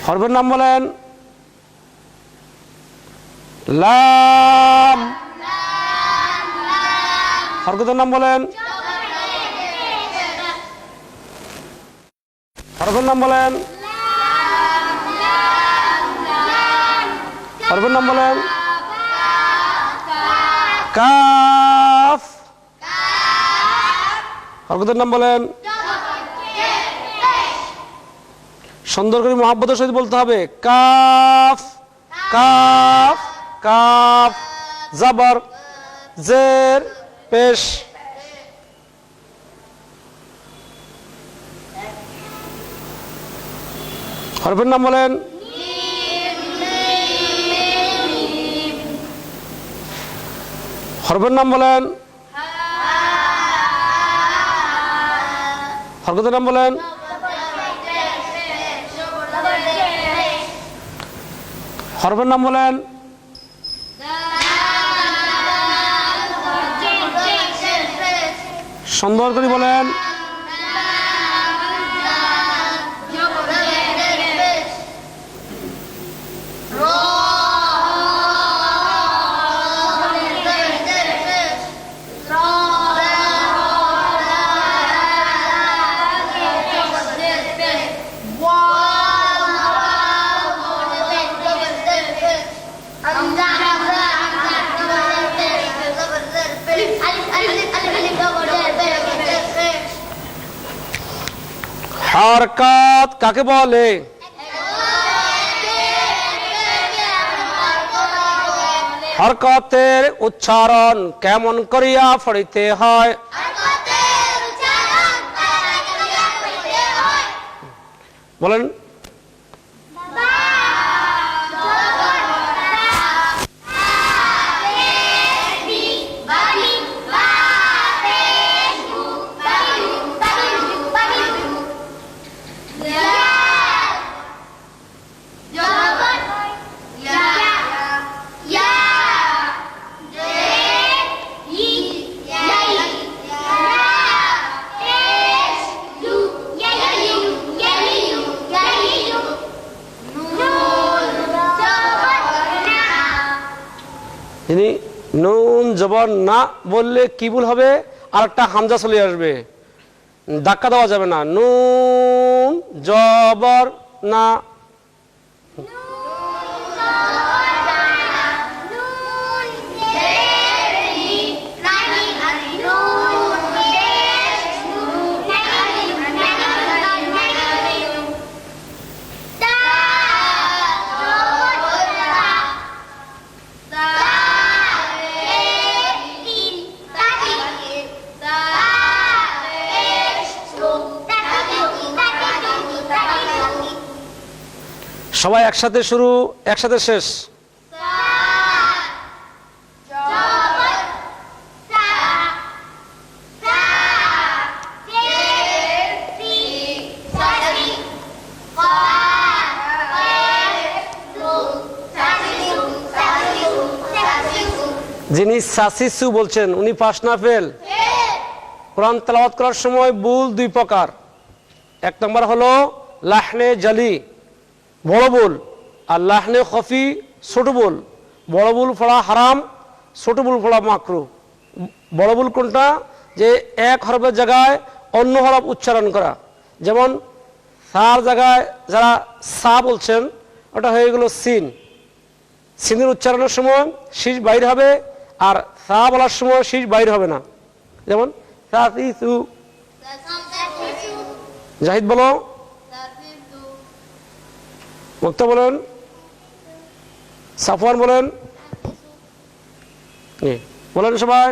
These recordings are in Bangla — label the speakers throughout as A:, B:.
A: হরফের নাম বলেন। লাম। হরকতের নাম বলেন। হরফের নাম বলেন। হরফের নাম বলেন। কাফ। হরকতের নাম বলেন। সুন্দর করে মহব্বতের সহিত বলতে হবে। Calf calf calf. জবর জের পেশ। হরফের নাম বলেন। হরফের নাম বলেন। হরকতের নাম বলেন। হরফের নাম বলেন। সুন্দর করে বলেন। হরকত কাকে বলে? হরকতের উচ্চারণ কেমন করিয়া পড়িতে হয়? বলেন। তিনি নুন জবর না বললে কি ভুল হবে? আর একটা হামজা চলে আসবে, ধাক্কা দেওয়া যাবে না। নুন জবর না। সবাই একসাথে শুরু, একসাথে শেষ। যিনি সাসিসু বলছেন উনি পাস না ফেল? কোরআন তেলাওয়াত করার সময় ভুল দুই প্রকার। এক নম্বর হলো লাহনে জালি, বড় ভুল, আর লাহনে খফি, ছোট ভুল। বড় ভুল পড়া হারাম, ছোট ভুল পড়া মাকরু। বড় ভুল কোনটা? যে এক হরফের জায়গায় অন্য হরফ উচ্চারণ করা। যেমন সার জায়গায় যারা সা বলছেন ওটা হয়ে গেল সিন। সিনের উচ্চারণের সময় শীষ বাইর হবে, আর সা বলার সময় শীষ বাইর হবে না। যেমন সাসিসু। জাহিদ বলো। মুক্তা বলেন। সাফওয়ান বলেন। বলেন সবাই।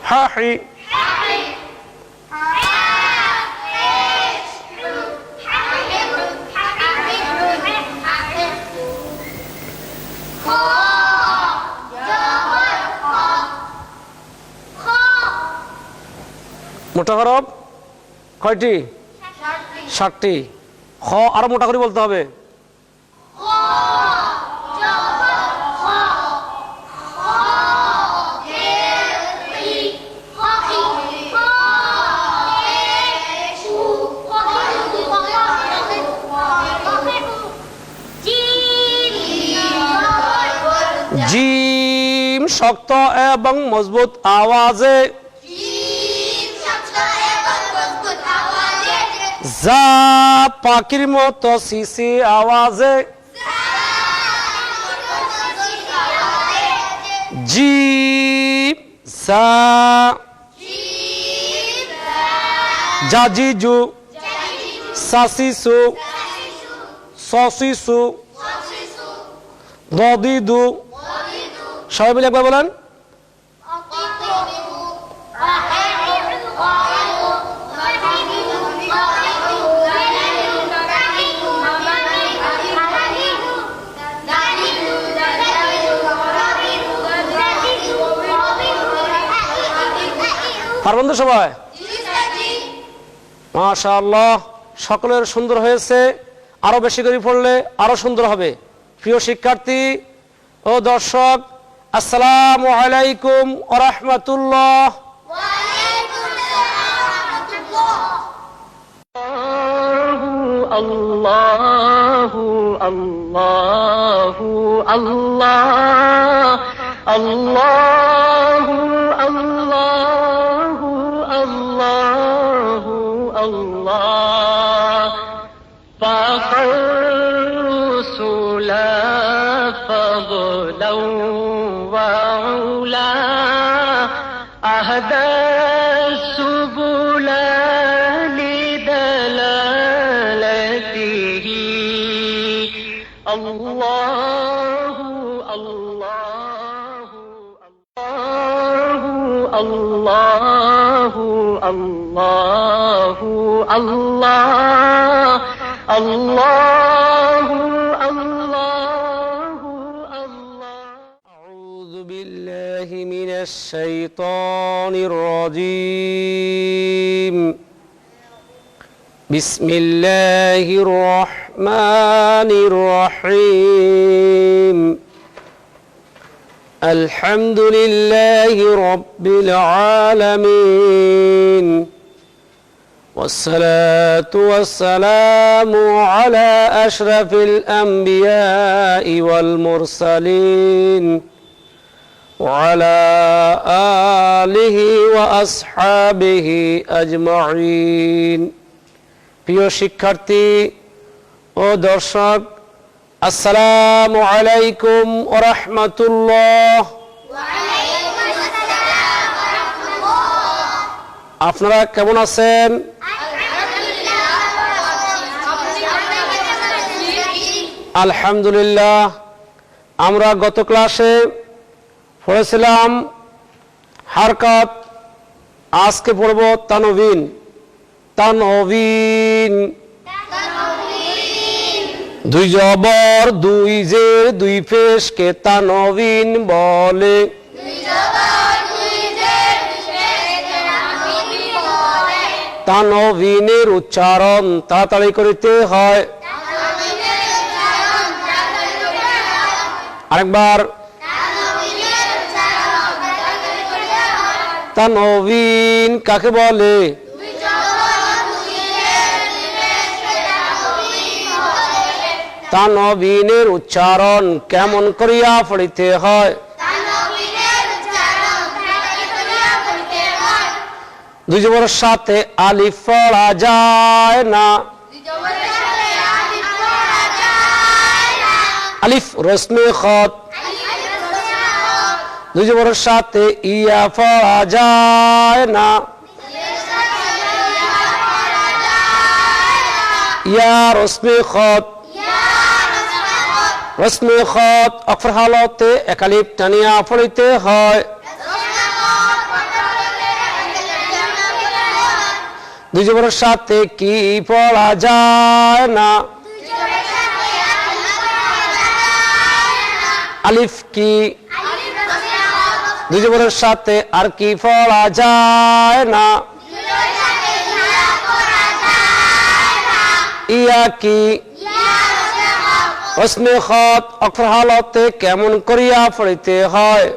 A: হাহি। মোটা হরফ কয়টি? 60টি। খ আরো মোটা করে বলতে হবে। জিম শক্ত এবং মজবুত আওয়াজে, যা পাখির মতো সিসি আওয়াজে, জিম সা জাজিজু সাসিসু সসিসু দদিদু। সবাই মিলে একবার বলেন। পারবেন তো সবাই? মাশাআল্লাহ, সকলের সুন্দর হয়েছে। আরো বেশি করে পড়লে আরো সুন্দর হবে। প্রিয় শিক্ষার্থী ও দর্শক, আসসালামু আলাইকুম ওয়া রাহমাতুল্লাহ।
B: আল্লাহু আল্লাহু আল্লাহ আল্লাহু আল্লাহু আল্লাহু আল্লাহ ফাখরুসুলা ফাবলাউ ওয়াউলা আহদা সুবুলা লিদালালাতিহি আল্লাহু আল্লাহু আল্লাহু আল্লাহু আল্লাহ আল্লাহু আল্লাহু আল্লাহ।
A: আউযু বিল্লাহি মিনাশ শাইতানির রাজীম। বিসমিল্লাহির রহমানির রহিম। আলহামদুলিল্লাহি রাব্বিল আলামিন। والصلاة والسلام على أشرف الأنبياء والمرسلين وعلى آله وأصحابه أجمعين। প্রিয় শিক্ষার্থী ও দর্শক, আসসালামু আলাইকুম ওয়া রাহমাতুল্লাহ। আপনারা কেমন আছেন? আলহামদুলিল্লাহ। আমরা গত ক্লাসে পড়েছিলাম হারকাত, আজকে পড়ব তানবিন। তানবিন দুই জবর দুই জের দুই পেশকে তানবিন বলে। তানবিনের উচ্চারণ তাড়াতাড়ি করিতে হয়। আরেকবার, তানবিন কাকে বলে? তানবিনের উচ্চারণ কেমন করিয়া পড়িতে হয়? দুই জবরের সাথে আলিফ পড়া যায় না। আলিফ রসমে খত। দুই জবরের সাথে ইয়া পড়া যায় না। ইয়া রসমে খত। রসমে খত অক্ষর হালতে এক আলিফ টানিয়া পড়িতে হয়। দুই জবরের সাথে কি পড়া যায় না। আলিফ কি। দুই জবরের সাথে আর কি পড়া যায় না। ইয়া কি। রসমে খত অক্ষর হালতে কেমন করিয়া পড়িতে হয়?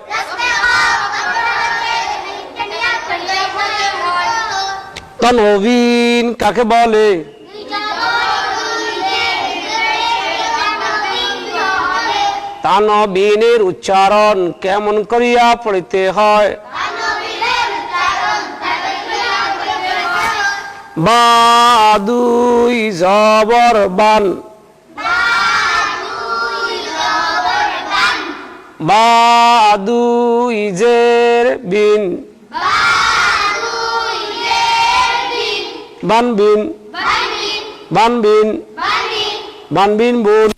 A: তানবিন কাকে বলে? তানবিনের উচ্চারণ কেমন করিয়া পড়িতে হয়? বা দুই জবর বান, বা দুই জের বিন, বান বিন, বান বিন, বান বিন বুন,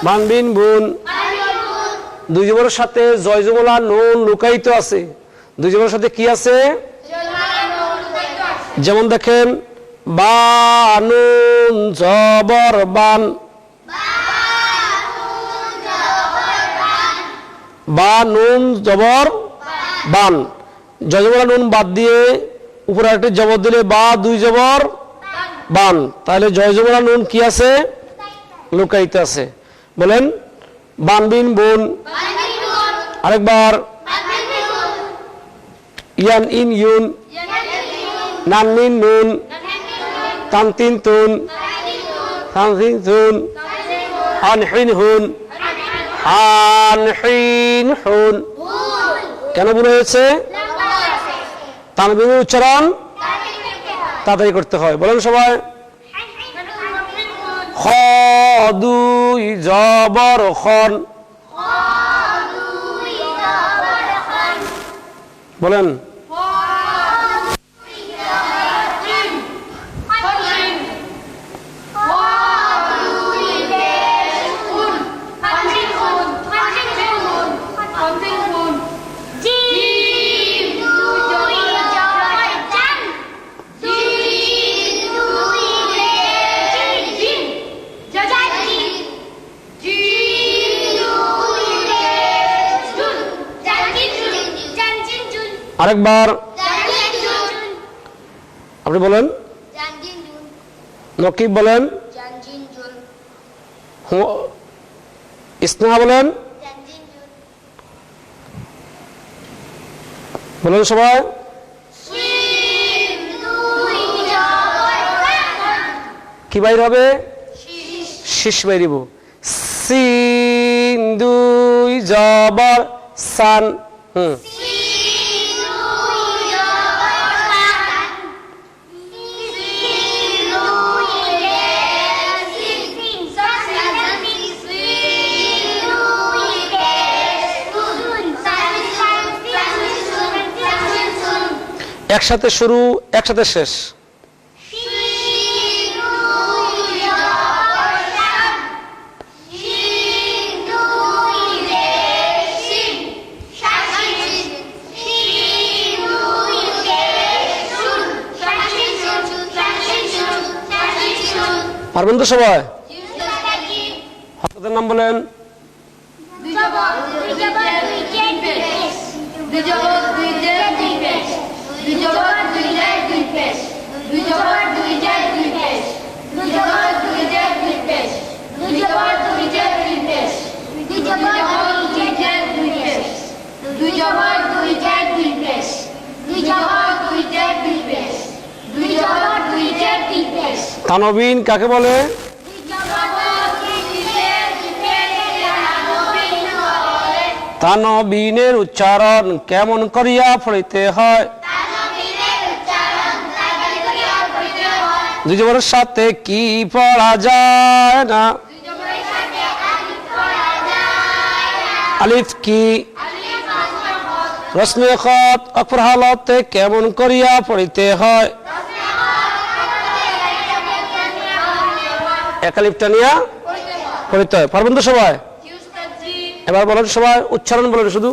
A: বান বিন বুন। দুই জবরের সাথে জয় জবলা নুন লুকায়িত আছে। দুই জবরের সাথে কি আছে? যেমন দেখেন, বা নুন জবর বান, বা নুন জবর বান। জয় জবলা নুন বাদ দিয়ে উপরে একটা জবর দিলে বা দুই জবর বান, তাহলে জয় জবলা নুন কি আছে? লুকায়িত আছে। বলেন, বান বিন বুন। আরেকবার, ইয়ান ইন ইউন, নান নিন নুন, তান তিন তুন, তান তিন তুন, আন হিন হুন, আন হিন হুন। কেন বলা হয়েছে? তানবিনের উচ্চারণ তাড়াতাড়ি করতে হয়। বলেন সবাই, খ দুই জবর খন। বলেন, আরেকবার আপনি বলেন, নকিব বলেন, ইসনা বলেন, বলেন সবাই। কি বাইর হবে? শীষ বাইরিব। সিন দুই জবর সান। একসাথে শুরু, একসাথে শেষ। পারবেন তো সবাই? হরকতের নাম বলেন। তানবিন কাকে বলে? তানবিনের উচ্চারণ কেমন করিয়া পড়িতে হয়? দুই জবরের সাথে কি পড়া যায় না? আলিফ কি? রসমে খত অপর হালতে কেমন করিয়া পড়িতে হয়? এক আলিফটা নিয়া পড়িতে হয়। পারবেন তো সবাই? এবার বলেন সবাই, উচ্চারণ বলেন শুধু।